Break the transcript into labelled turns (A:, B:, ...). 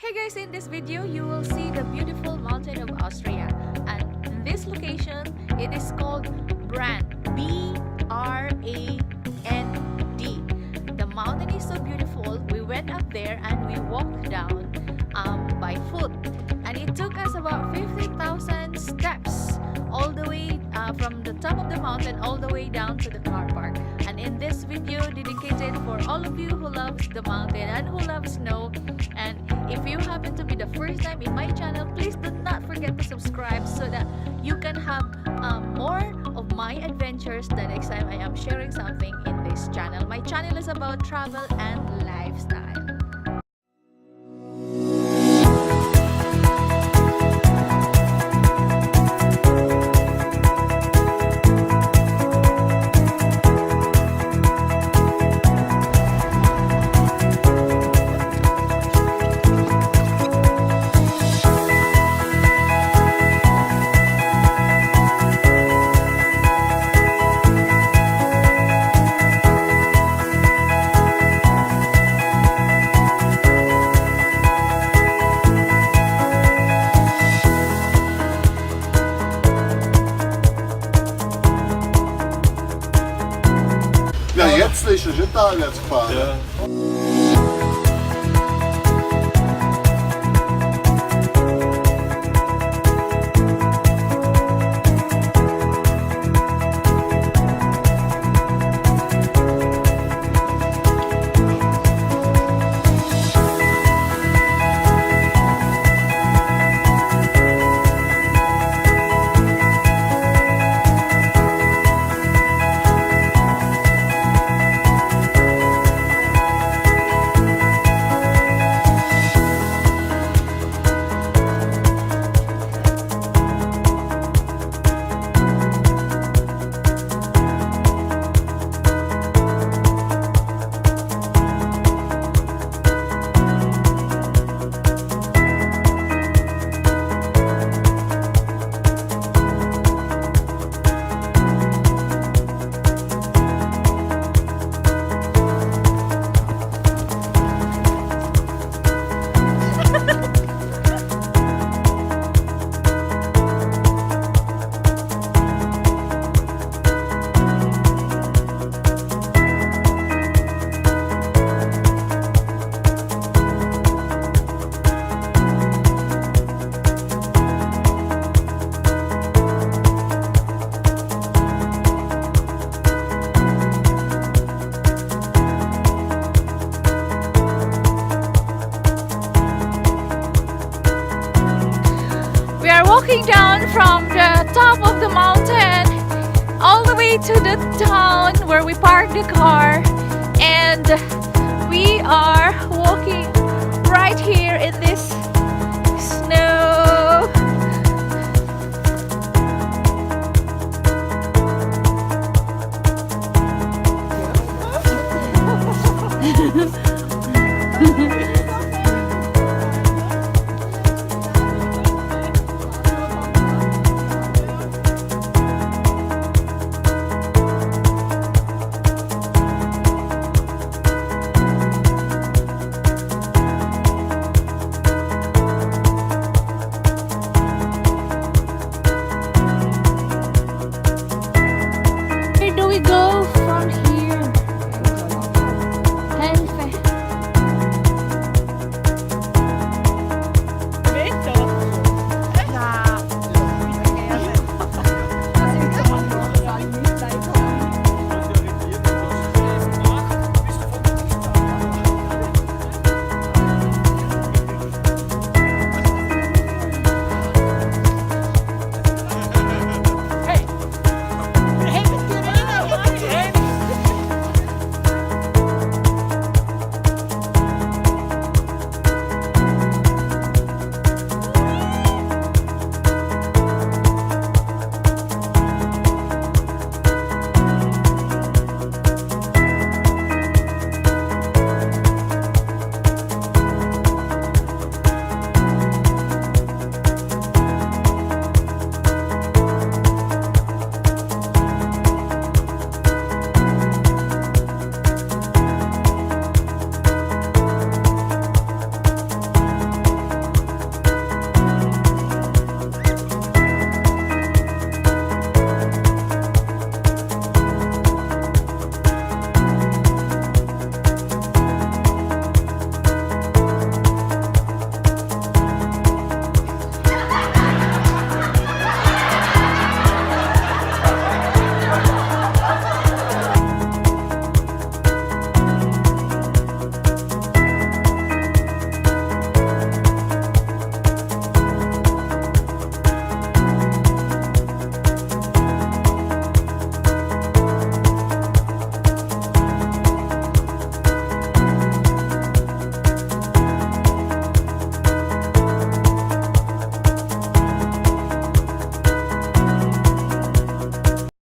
A: Hey guys, in this video you will see the beautiful mountain of Austria, and in this location it is called Brand, B-R-A-N-D. The mountain is so beautiful. We went up there and we walked down by foot, and it took us about 50,000 steps all the way from the top of the mountain all the way down to the car park. And in this video dedicated for all of you who loves the mountain and who loves snow, and if you happen to be the first time in my channel, please do not forget to subscribe so that you can have more of my adventures the next time I am sharing something in this channel. My channel is about travel and lifestyle.
B: Ja, jetzt ist er schon da jetzt gefahren.
C: Ja.
A: Walking down from the top of the mountain all the way to the town where we parked the car, and we are walking